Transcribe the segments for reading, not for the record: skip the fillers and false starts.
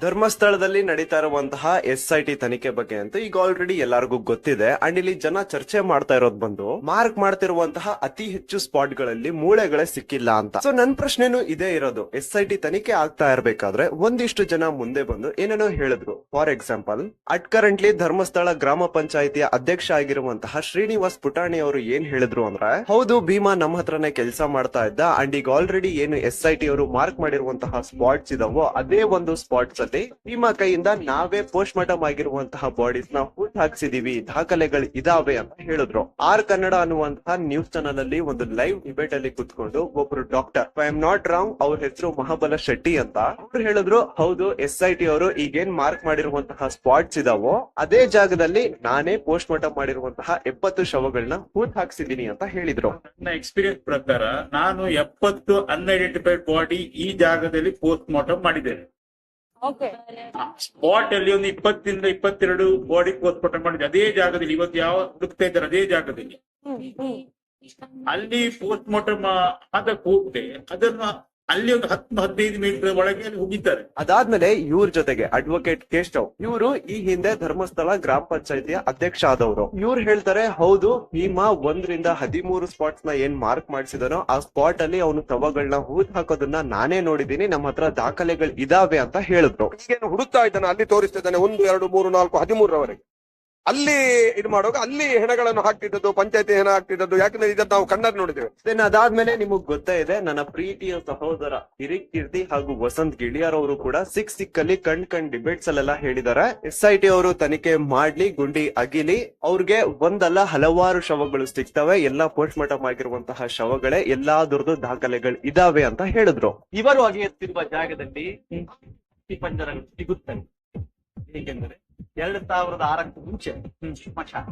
ಧರ್ಮಸ್ಥಳದಲ್ಲಿ ನಡೀತಾ ಇರುವಂತಹ SIT ತನಿಖೆ ಬಗ್ಗೆ ಅಂತೂ ಈಗ ಆಲ್ರೆಡಿ ಎಲ್ಲರಿಗೂ ಗೊತ್ತಿದೆ. ಅಂಡ್ ಇಲ್ಲಿ ಜನ ಚರ್ಚೆ ಮಾಡ್ತಾ ಇರೋದು ಬಂದು ಮಾರ್ಕ್ ಮಾಡ್ತಿರುವಂತಹ ಅತಿ ಹೆಚ್ಚು ಸ್ಪಾಟ್ ಗಳಲ್ಲಿ ಮೂಳೆಗಳೇ ಸಿಕ್ಕಿಲ್ಲ ಅಂತ. ಸೊ ನನ್ ಪ್ರಶ್ನೆನೂ ಇದೇ ಇರೋದು, SIT ತನಿಖೆ ಆಗ್ತಾ ಇರ್ಬೇಕಾದ್ರೆ ಒಂದಿಷ್ಟು ಜನ ಮುಂದೆ ಬಂದು ಏನೇನೋ ಹೇಳಿದ್ರು. For example, at currently Dharmasthala ಗ್ರಾಮ ಪಂಚಾಯಿತಿಯ ಅಧ್ಯಕ್ಷ ಆಗಿರುವಂತಹ ಶ್ರೀನಿವಾಸ್ ಪುಟಾಣಿ ಅವರು ಏನ್ ಹೇಳಿದ್ರು ಅಂದ್ರೆ, ಹೌದು ಭೀಮಾ ನಮ್ಮ ಹತ್ರನೇ ಕೆಲಸ ಮಾಡ್ತಾ ಇದ್ದ. ಅಂಡ್ ಈಗ ಆಲ್ರೆಡಿ ಏನು SIT ಅವರು ಮಾರ್ಕ್ ಮಾಡಿರುವಂತಹ ಸ್ಪಾಟ್ಸ್ ಇದಾವೋ ಅದೇ ಒಂದು ಸ್ಪಾಟ್ಸ್ ಅಲ್ಲಿ ಭೀಮಾ ಕೈಯಿಂದ ನಾವೇ ಪೋಸ್ಟ್ ಮಾರ್ಟಮ್ ಆಗಿರುವಂತಹ ಬಾಡೀಸ್ ನ ಹುಟ್ಟು ಹಾಕ್ಸಿದೀವಿ, ದಾಖಲೆಗಳು ಇದಾವೆ ಅಂತ ಹೇಳಿದ್ರು. ಆರ್ ಕನ್ನಡ ಅನ್ನುವಂತಹ ನ್ಯೂಸ್ ಚಾನಲ್ ಅಲ್ಲಿ ಒಂದು ಲೈವ್ ಡಿಬೇಟ್ ಅಲ್ಲಿ ಕುತ್ಕೊಂಡು ಒಬ್ರು doctor, I am not wrong, ಅವ್ರ ಹೆಸರು ಮಹಾಬಲ ಶೆಟ್ಟಿ ಅಂತ, ಅವ್ರು ಹೇಳಿದ್ರು ಹೌದು SIT ಅವರು ಈಗೇನ್ ಮಾರ್ಕ್ ಮಾಡಿರುವಂತಹ ಸ್ಪಾಟ್ಸ್ ಇದಾವೋ ಅದೇ ಜಾಗದಲ್ಲಿ ನಾನೇ ಪೋಸ್ಟ್ ಮಾರ್ಟಮ್ ಮಾಡಿರುವಂತಹ 70 ಶವಗಳನ್ನ ಹುಟ್ಟು ಹಾಕ್ಸಿದೀನಿ ಅಂತ ಹೇಳಿದ್ರು. ನನ್ನ ಎಕ್ಸ್ಪೀರಿಯನ್ಸ್ ಪ್ರಕಾರ ನಾನು 70 ಅನ್ಐಡೆಂಟಿಫೈಡ್ ಬಾಡಿ ಈ ಜಾಗದಲ್ಲಿ ಪೋಸ್ಟ್ ಮಾರ್ಟಮ್ ಮಾಡಿದ್ದೇನೆ. ಸ್ಪಾಟ್ ಅಲ್ಲಿ ಒಂದು 20 ಇಂದ 22 ಬಾಡಿ ಪೋಸ್ಟ್ ಮಾರ್ಟಮ್ ಮಾಡಿದೆ ಅದೇ ಜಾಗದಲ್ಲಿ. ಇವತ್ತು ಯಾವ ಹುಡುಕ್ತಾ ಇದ್ದಾರೆ ಅದೇ ಜಾಗದಲ್ಲಿ. ಅಲ್ಲಿ ಪೋಸ್ಟ್ ಮಾರ್ಟಮ್ ಆದ ಕೂಡಲೇ ಅದನ್ನ ಅಲ್ಲಿ ಒಂದು 10-15 ಮೀಟರ್ ಒಳಗೆ ಹೋಗಿದ್ದಾರೆ. ಅದಾದ್ಮೇಲೆ ಇವ್ರ ಜೊತೆಗೆ ಅಡ್ವೊಕೇಟ್ ಕೇಶವ್, ಇವರು ಈ ಹಿಂದೆ ಧರ್ಮಸ್ಥಳ ಗ್ರಾಮ ಪಂಚಾಯತಿಯ ಅಧ್ಯಕ್ಷ ಆದವರು. ಇವ್ರು ಹೇಳ್ತಾರೆ ಹೌದು ಭೀಮಾ 1 ರಿಂದ 13 ಸ್ಪಾಟ್ಸ್ ನ ಏನ್ ಮಾರ್ಕ್ ಮಾಡಿಸಿದನೋ ಆ ಸ್ಪಾಟ್ ಅಲ್ಲಿ ಅವನು ಶವಗಳನ್ನ ಹೂತ್ ಹಾಕೋದನ್ನ ನಾನೇ ನೋಡಿದೀನಿ, ನಮ್ಮ ಹತ್ರ ದಾಖಲೆಗಳು ಇದಾವೆ ಅಂತ ಹೇಳಿದ್ರು. ಈಗೇನು ಹುಡುಕ್ತಾ ಇದ್ದಾನೆ, ಅಲ್ಲಿ ತೋರಿಸ್ತಾ ಇದ್ದಾನೆ 1, 2, 3, 4, 13ರವರೆಗೆ ಅಲ್ಲಿ ಇದು ಮಾಡುವಾಗ ಅಲ್ಲಿ ಹೆಣಗಳನ್ನು ಹಾಕ್ತಿದ್ದದ್ದು, ಪಂಚಾಯತಿ ಹೆಣ ಹಾಕ್ತಿದ್ದದ್ದು. ಯಾಕಂದ್ರೆ ಇದನ್ನ ನಾವು ಕಣ್ಣಲ್ಲಿ ನೋಡಿದ್ದೇವೆ. ಅದಾದ್ಮೇಲೆ ನಿಮಗ್ ಗೊತ್ತೇ ಇದೆ, ನನ್ನ ಪ್ರೀತಿಯ ಸಹೋದರ ಹಿರಿಕ್ ಕೀರ್ತಿ ಹಾಗೂ ವಸಂತ್ ಗಿಳಿಯಾರ್ ಅವರು ಕೂಡ ಸಿಕ್ಕಲ್ಲಿ ಕಣ್ ಡಿಬೇಟ್ಸ್ ಅಲ್ಲೆಲ್ಲ ಹೇಳಿದ್ದಾರೆ, SIT ಅವರು ತನಿಖೆ ಮಾಡ್ಲಿ, ಗುಂಡಿ ಅಗಿಲಿ, ಅವ್ರಿಗೆ ಒಂದಲ್ಲ ಹಲವಾರು ಶವಗಳು ಸಿಗ್ತವೆ, ಎಲ್ಲಾ ಪೋಸ್ಟ್ ಮಾರ್ಟಮ್ ಆಗಿರುವಂತಹ ಶವಗಳೇ, ಎಲ್ಲಾದ್ರದ್ದು ದಾಖಲೆಗಳು ಇದಾವೆ ಅಂತ ಹೇಳಿದ್ರು. ಇವರು ಅಗೆಯುತ್ತಿರುವ ಜಾಗದಲ್ಲಿ ಪಂಜರಗಳು ಸಿಗುತ್ತವೆ. ಏಕೆಂದರೆ 2006ಕ್ಕೂ ಮುಂಚೆ ಸ್ಮಶಾನ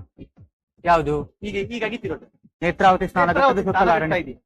ಯಾವುದು ಈಗ ಅಗಿತಿರೋದು ನೇತ್ರಾವತಿ ಸ್ನಾನ ಇದೆ.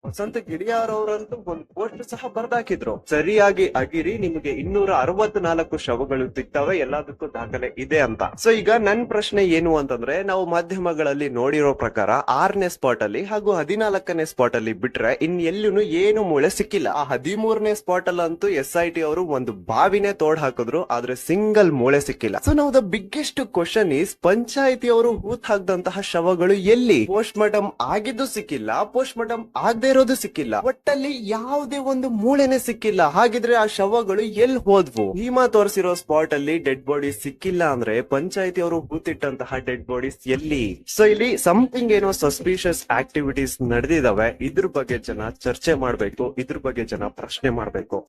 ವಸಂತ ಗಿಳಿಯಾರ್ ಅವರಂತೂ ಒಂದು ಪೋಸ್ಟ್ ಸಹ ಬರ್ದಾಕಿದ್ರು, ಸರಿಯಾಗಿ ಅಗಿರಿ, ನಿಮಗೆ 264 ಶವಗಳು ಸಿಗ್ತವೆ, ಎಲ್ಲದಕ್ಕೂ ದಾಖಲೆ ಇದೆ ಅಂತ. ಸೊ ಈಗ ನನ್ ಪ್ರಶ್ನೆ ಏನು ಅಂತಂದ್ರೆ, ನಾವು ಮಾಧ್ಯಮಗಳಲ್ಲಿ ನೋಡಿರೋ ಪ್ರಕಾರ 6ನೇ ಸ್ಪಾಟ್ ಅಲ್ಲಿ ಹಾಗೂ 14ನೇ ಸ್ಪಾಟ್ ಅಲ್ಲಿ ಬಿಟ್ರೆ ಇನ್ ಎಲ್ಲೂ ಏನು ಮೂಳೆ ಸಿಕ್ಕಿಲ್ಲ. ಆ 13ನೇ ಸ್ಪಾಟ್ ಅಲ್ಲಂತೂ SIT ಅವರು ಒಂದು ಬಾವಿನೇ ತೋಡ್ ಹಾಕಿದ್ರು, ಆದ್ರೆ ಸಿಂಗಲ್ ಮೂಳೆ ಸಿಕ್ಕಿಲ್ಲ. ಸೊ ನಾವು the biggest question is, panchayat ಅವರು ಹೂತ್ ಹಾಕ್ದಂತಹ ಶವಗಳು ಎಲ್ಲಿ? ಪೋಸ್ಟ್ ಮಾರ್ಟಮ್ ಆಗಿದ್ದು ಸಿಕ್ಕಿಲ್ಲ, ಪೋಸ್ಟ್ ಮಾರ್ಟಮ್ ಆಗದೆ ಇರೋದು ಸಿಕ್ಕಿಲ್ಲ, ಒಟ್ಟಲ್ಲಿ ಯಾವುದೇ ಒಂದು ಮೂಳೆನೆ ಸಿಕ್ಕಿಲ್ಲ. ಹಾಗಿದ್ರೆ ಆ ಶವಗಳು ಎಲ್ಲಿ ಹೋದ್ವು? ಭೀಮಾ ತೋರಿಸಿರೋ ಸ್ಪಾಟ್ ಅಲ್ಲಿ ಡೆಡ್ ಬಾಡೀಸ್ ಸಿಕ್ಕಿಲ್ಲ ಅಂದ್ರೆ ಪಂಚಾಯತಿ ಅವರು ಹೂತಿಟ್ಟಂತಹ ಡೆಡ್ ಬಾಡೀಸ್ ಎಲ್ಲಿ? ಸೊ ಇಲ್ಲಿ ಸಮಥಿಂಗ್ ಏನೋ ಸಸ್ಪಿಷಿಯಸ್ ಆಕ್ಟಿವಿಟೀಸ್ ನಡೆದಿದಾವೆ. ಇದ್ರ ಬಗ್ಗೆ ಜನ ಚರ್ಚೆ ಮಾಡ್ಬೇಕು, ಇದ್ರ ಬಗ್ಗೆ ಜನ ಪ್ರಶ್ನೆ ಮಾಡ್ಬೇಕು.